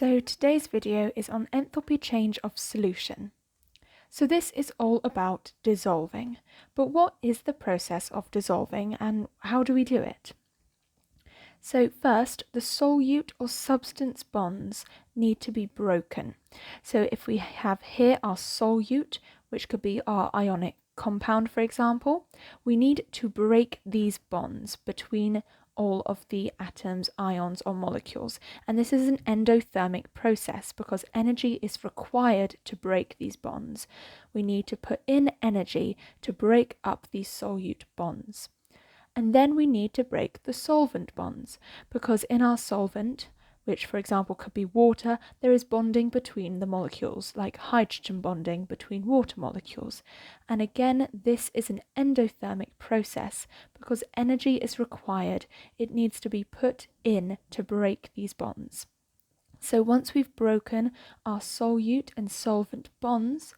So today's video is on enthalpy change of solution. So this is all about dissolving, but what is the process of dissolving and how do we do it? So first, the solute or substance bonds need to be broken. So if we have here our solute, which could be our ionic compound, for example, we need to break these bonds between all of the atoms, ions or molecules. And this is an endothermic process because energy is required to break these bonds. We need to put in energy to break up these solute bonds. And then we need to break the solvent bonds because in our solvent, which for example could be water, there is bonding between the molecules, like hydrogen bonding between water molecules. And again, this is an endothermic process because energy is required. It needs to be put in to break these bonds. So once we've broken our solute and solvent bonds,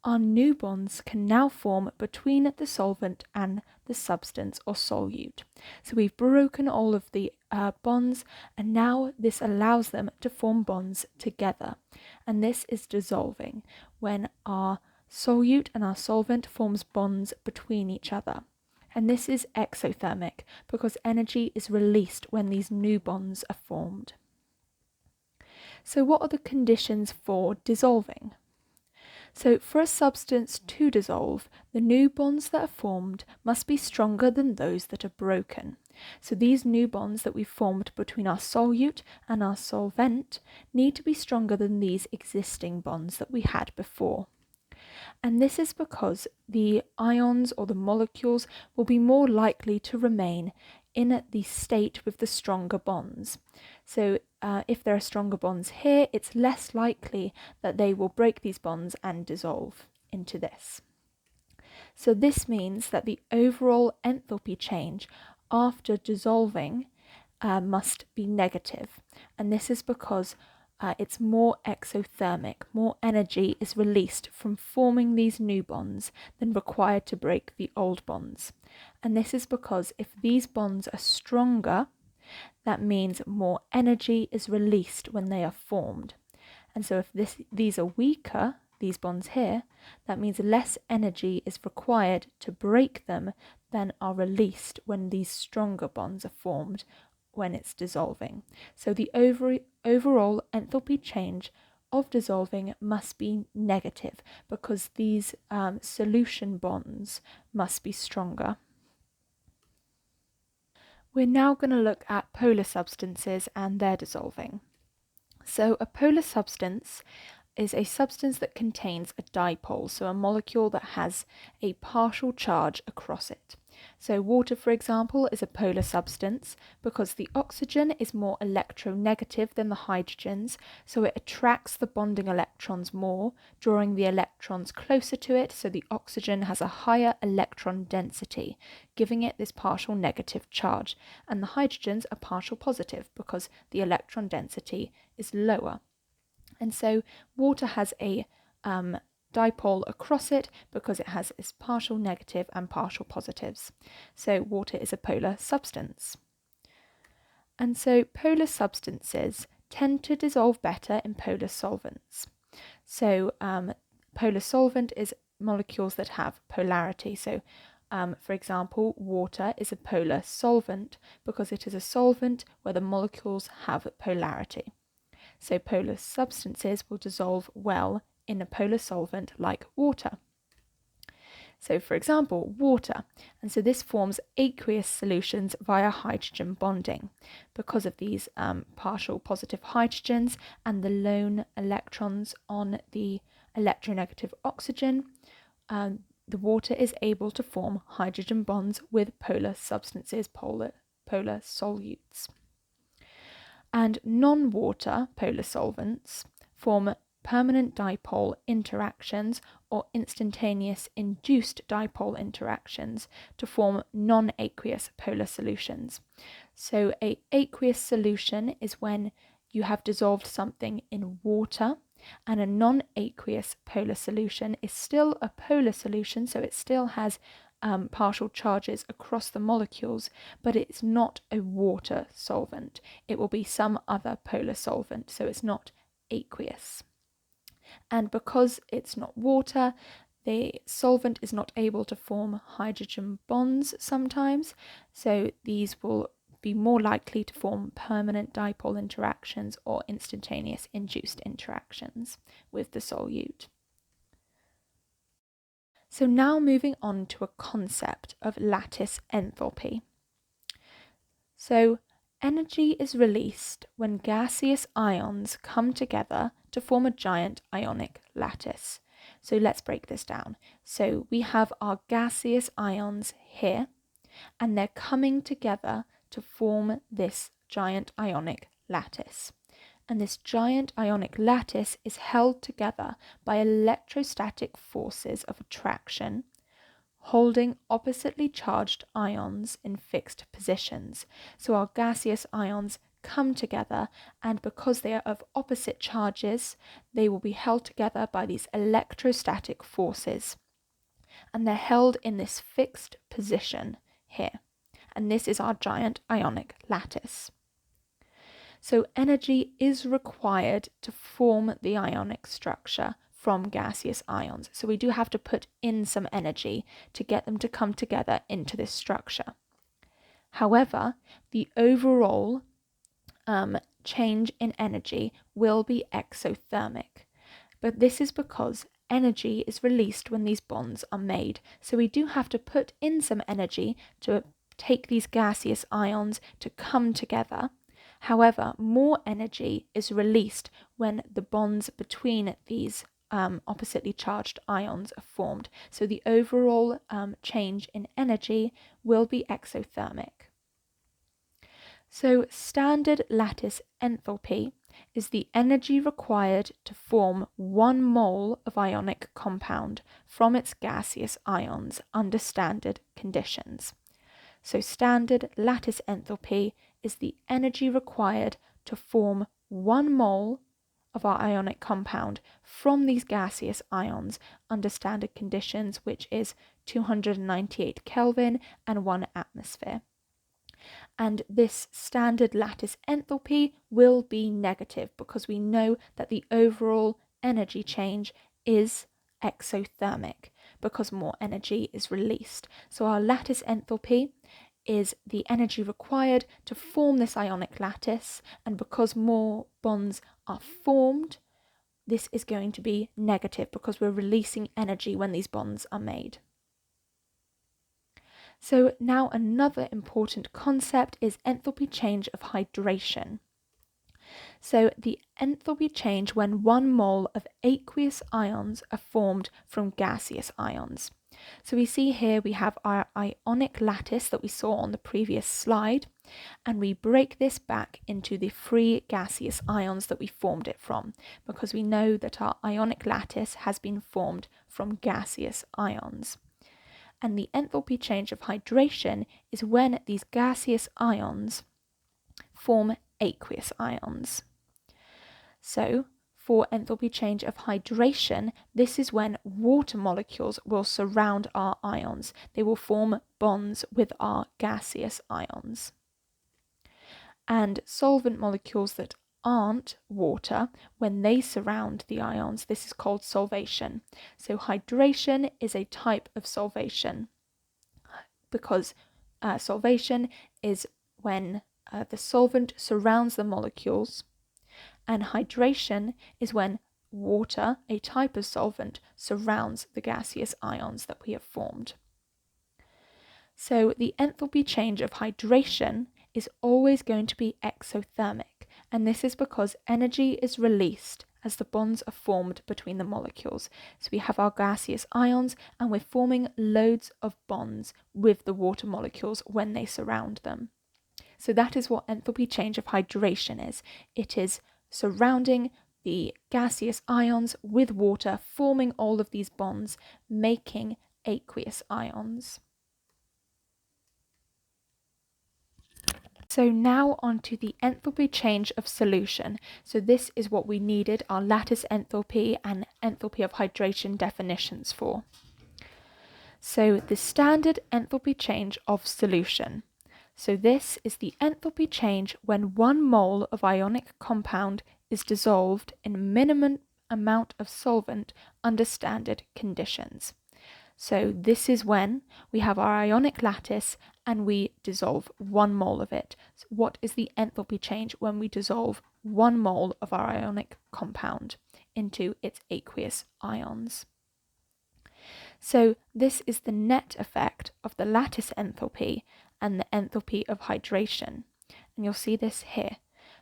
our new bonds can now form between the solvent and the substance or solute. So we've broken all of the bonds, and now this allows them to form bonds together. And this is dissolving, when our solute and our solvent forms bonds between each other. And this is exothermic because energy is released when these new bonds are formed. So what are the conditions for dissolving? So for a substance to dissolve, the new bonds that are formed must be stronger than those that are broken. So these new bonds that we've formed between our solute and our solvent need to be stronger than these existing bonds that we had before. And this is because the ions or the molecules will be more likely to remain in the state with the stronger bonds. So if there are stronger bonds here, it's less likely that they will break these bonds and dissolve into this. So this means that the overall enthalpy change after dissolving must be negative. And this is because it's more exothermic. More energy is released from forming these new bonds than required to break the old bonds. And this is because if these bonds are stronger, that means more energy is released when they are formed. And so if these are weaker, these bonds here, that means less energy is required to break them than are released when these stronger bonds are formed when it's dissolving. So the overall enthalpy change of dissolving must be negative because these solution bonds must be stronger. We're now going to look at polar substances and their dissolving. So a polar substance is a substance that contains a dipole, so a molecule that has a partial charge across it. So water, for example, is a polar substance because the oxygen is more electronegative than the hydrogens, so it attracts the bonding electrons more, drawing the electrons closer to it, so the oxygen has a higher electron density, giving it this partial negative charge, and the hydrogens are partial positive because the electron density is lower. And so water has a dipole across it because it has its partial negative and partial positives. So water is a polar substance. And so polar substances tend to dissolve better in polar solvents. So polar solvent is molecules that have polarity. So for example, water is a polar solvent because it is a solvent where the molecules have polarity. So polar substances will dissolve well in a polar solvent like water. So for example, water. And so this forms aqueous solutions via hydrogen bonding because of these partial positive hydrogens and the lone electrons on the electronegative oxygen. The water is able to form hydrogen bonds with polar substances, polar solutes. And non-water polar solvents form permanent dipole interactions or instantaneous induced dipole interactions to form non-aqueous polar solutions. So an aqueous solution is when you have dissolved something in water, and a non-aqueous polar solution is still a polar solution, so it still has partial charges across the molecules, but it's not a water solvent. It will be some other polar solvent, so it's not aqueous. And because it's not water, the solvent is not able to form hydrogen bonds sometimes, so these will be more likely to form permanent dipole interactions or instantaneous induced interactions with the solute. So now moving on to a concept of lattice enthalpy. So energy is released when gaseous ions come together to form a giant ionic lattice. So let's break this down. So we have our gaseous ions here, and they're coming together to form this giant ionic lattice. And this giant ionic lattice is held together by electrostatic forces of attraction, holding oppositely charged ions in fixed positions. So our gaseous ions come together, and because they are of opposite charges, they will be held together by these electrostatic forces. And they're held in this fixed position here. And this is our giant ionic lattice. So energy is required to form the ionic structure from gaseous ions. So we do have to put in some energy to get them to come together into this structure. However, the overall change in energy will be exothermic. But this is because energy is released when these bonds are made. So we do have to put in some energy to take these gaseous ions to come together. However, more energy is released when the bonds between these oppositely charged ions are formed. So the overall change in energy will be exothermic. So standard lattice enthalpy is the energy required to form 1 mole of ionic compound from its gaseous ions under standard conditions. So standard lattice enthalpy is the energy required to form 1 mole of our ionic compound from these gaseous ions under standard conditions, which is 298 Kelvin and 1 atmosphere. And this standard lattice enthalpy will be negative because we know that the overall energy change is exothermic because more energy is released. So our lattice enthalpy is the energy required to form this ionic lattice, and because more bonds are formed, this is going to be negative because we're releasing energy when these bonds are made. So now another important concept is enthalpy change of hydration. So the enthalpy change when 1 mole of aqueous ions are formed from gaseous ions. So we see here we have our ionic lattice that we saw on the previous slide, and we break this back into the free gaseous ions that we formed it from, because we know that our ionic lattice has been formed from gaseous ions. And the enthalpy change of hydration is when these gaseous ions form aqueous ions. So, for enthalpy change of hydration, this is when water molecules will surround our ions. They will form bonds with our gaseous ions. And solvent molecules that aren't water, when they surround the ions, this is called solvation. So hydration is a type of solvation, because solvation is when the solvent surrounds the molecules, and hydration is when water, a type of solvent, surrounds the gaseous ions that we have formed. So the enthalpy change of hydration is always going to be exothermic, and this is because energy is released as the bonds are formed between the molecules. So we have our gaseous ions, and we're forming loads of bonds with the water molecules when they surround them. So that is what enthalpy change of hydration is. It is surrounding the gaseous ions with water, forming all of these bonds, making aqueous ions. So now on to the enthalpy change of solution. So this is what we needed our lattice enthalpy and enthalpy of hydration definitions for. So the standard enthalpy change of solution. So this is the enthalpy change when 1 mole of ionic compound is dissolved in a minimum amount of solvent under standard conditions. So this is when we have our ionic lattice and we dissolve 1 mole of it. So what is the enthalpy change when we dissolve 1 mole of our ionic compound into its aqueous ions? So this is the net effect of the lattice enthalpy and the enthalpy of hydration. And you'll see this here.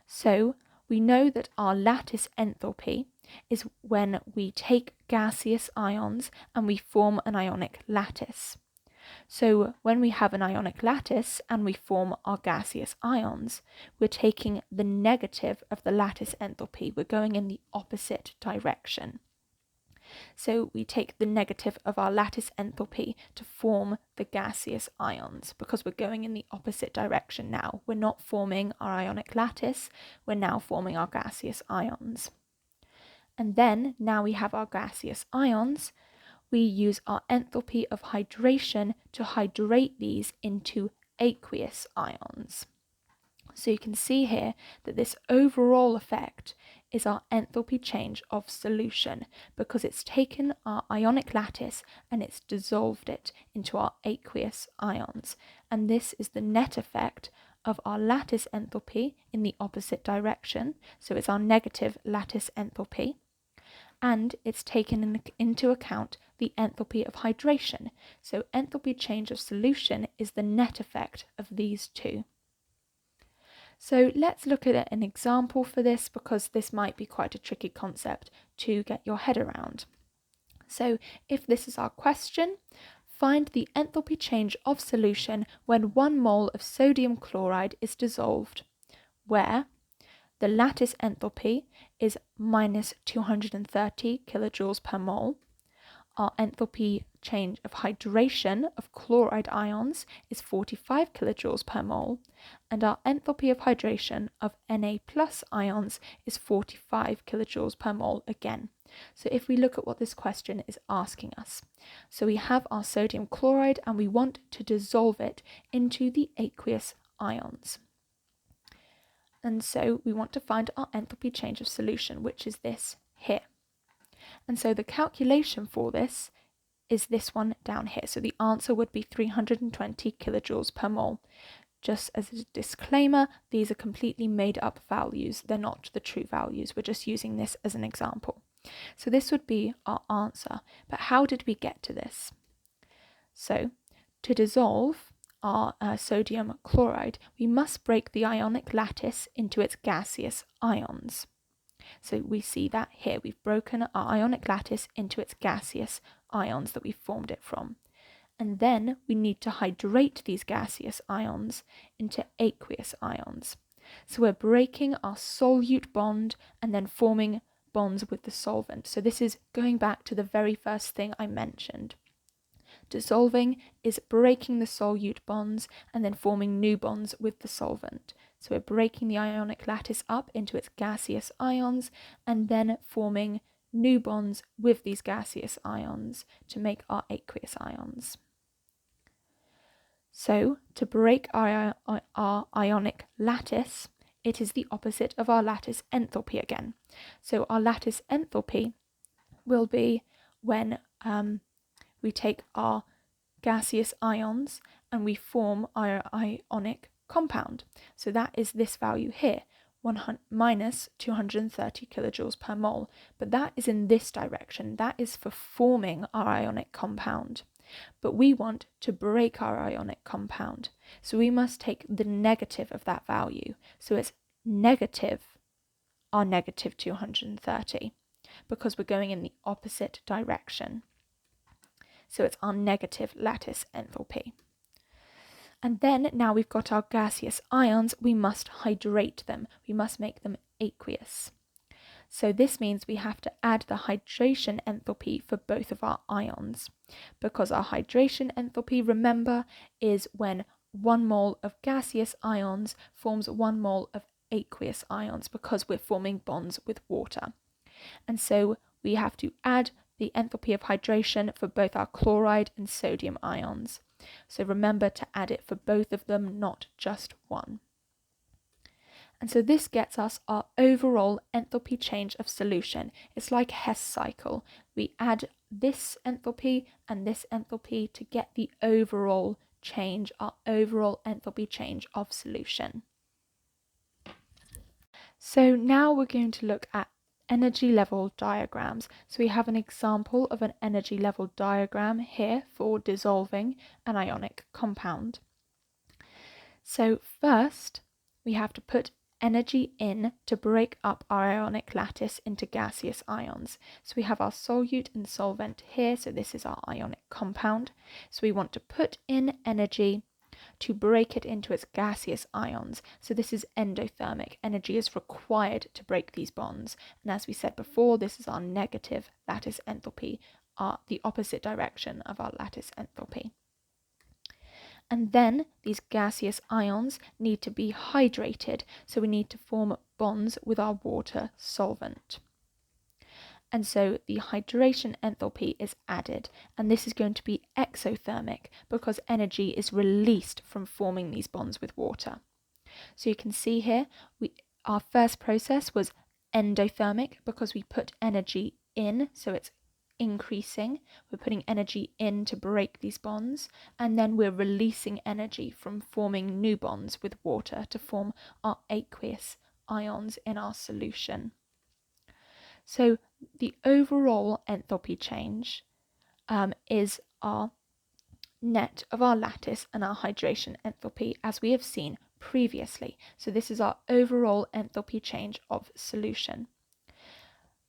So we know that our lattice enthalpy is when we take gaseous ions and we form an ionic lattice. So when we have an ionic lattice and we form our gaseous ions, we're taking the negative of the lattice enthalpy. We're going in the opposite direction. So we take the negative of our lattice enthalpy to form the gaseous ions because we're going in the opposite direction now. We're not forming our ionic lattice, we're now forming our gaseous ions. And then, now we have our gaseous ions, we use our enthalpy of hydration to hydrate these into aqueous ions. So you can see here that this overall effect is our enthalpy change of solution because it's taken our ionic lattice and it's dissolved it into our aqueous ions. And this is the net effect of our lattice enthalpy in the opposite direction. So it's our negative lattice enthalpy. And it's taken into account the enthalpy of hydration. So enthalpy change of solution is the net effect of these two. So let's look at an example for this because this might be quite a tricky concept to get your head around. So if this is our question, find the enthalpy change of solution when 1 mole of sodium chloride is dissolved, where the lattice enthalpy is minus 230 kilojoules per mole. Our enthalpy change of hydration of chloride ions is 45 kilojoules per mole, and our enthalpy of hydration of Na plus ions is 45 kilojoules per mole again. So if we look at what this question is asking us, so we have our sodium chloride and we want to dissolve it into the aqueous ions. And so we want to find our enthalpy change of solution, which is this here. And so the calculation for this is this one down here. So the answer would be 320 kilojoules per mole. Just as a disclaimer, these are completely made up values. They're not the true values. We're just using this as an example. So this would be our answer. But how did we get to this? So to dissolve our sodium chloride, we must break the ionic lattice into its gaseous ions. So we see that here. We've broken our ionic lattice into its gaseous ions that we formed it from. And then we need to hydrate these gaseous ions into aqueous ions. So we're breaking our solute bond and then forming bonds with the solvent. So this is going back to the very first thing I mentioned. Dissolving is breaking the solute bonds and then forming new bonds with the solvent. So we're breaking the ionic lattice up into its gaseous ions and then forming new bonds with these gaseous ions to make our aqueous ions. So to break our ionic lattice, it is the opposite of our lattice enthalpy again. So our lattice enthalpy will be when we take our gaseous ions and we form our ionic compound. So that is this value here, minus 230 kilojoules per mole. But that is in this direction. That is for forming our ionic compound. But we want to break our ionic compound. So we must take the negative of that value. So it's negative our negative 230 because we're going in the opposite direction. So it's our negative lattice enthalpy. And then now we've got our gaseous ions, we must hydrate them. We must make them aqueous. So this means we have to add the hydration enthalpy for both of our ions. Because our hydration enthalpy, remember, is when 1 mole of gaseous ions forms 1 mole of aqueous ions because we're forming bonds with water. And so we have to add the enthalpy of hydration for both our chloride and sodium ions. So remember to add it for both of them, not just one. And so this gets us our overall enthalpy change of solution. It's like a Hess cycle. We add this enthalpy and this enthalpy to get the overall change, our overall enthalpy change of solution. So now we're going to look at energy level diagrams. So we have an example of an energy level diagram here for dissolving an ionic compound. So first, we have to put energy in to break up our ionic lattice into gaseous ions. So we have our solute and solvent here, so this is our ionic compound. So we want to put in energy to break it into its gaseous ions. So this is endothermic. Energy is required to break these bonds. And as we said before, this is our negative lattice enthalpy, the opposite direction of our lattice enthalpy. And then these gaseous ions need to be hydrated, so we need to form bonds with our water solvent. And so the hydration enthalpy is added, and this is going to be exothermic because energy is released from forming these bonds with water. So you can see here, our first process was endothermic because we put energy in, so it's increasing. We're putting energy in to break these bonds, and then we're releasing energy from forming new bonds with water to form our aqueous ions in our solution. So the overall enthalpy change is our net of our lattice and our hydration enthalpy, as we have seen previously. So this is our overall enthalpy change of solution.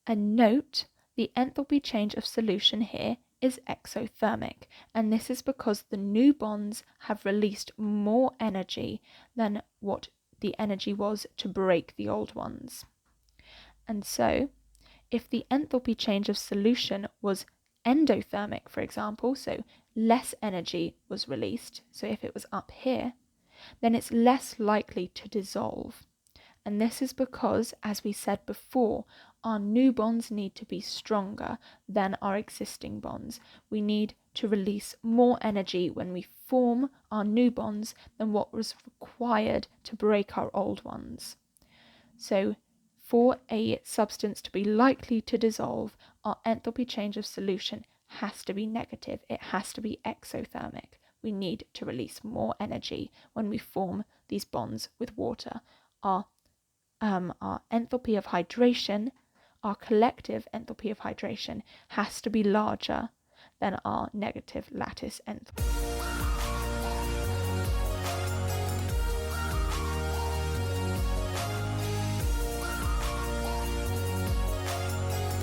And note, the enthalpy change of solution here is exothermic, and this is because the new bonds have released more energy than what the energy was to break the old ones. And so, if the enthalpy change of solution was endothermic, for example, so less energy was released, so if it was up here, then it's less likely to dissolve. And this is because, as we said before, our new bonds need to be stronger than our existing bonds. We need to release more energy when we form our new bonds than what was required to break our old ones. So for a substance to be likely to dissolve, our enthalpy change of solution has to be negative. It has to be exothermic. We need to release more energy when we form these bonds with water. Our enthalpy of hydration, our collective enthalpy of hydration, has to be larger than our negative lattice enthalpy.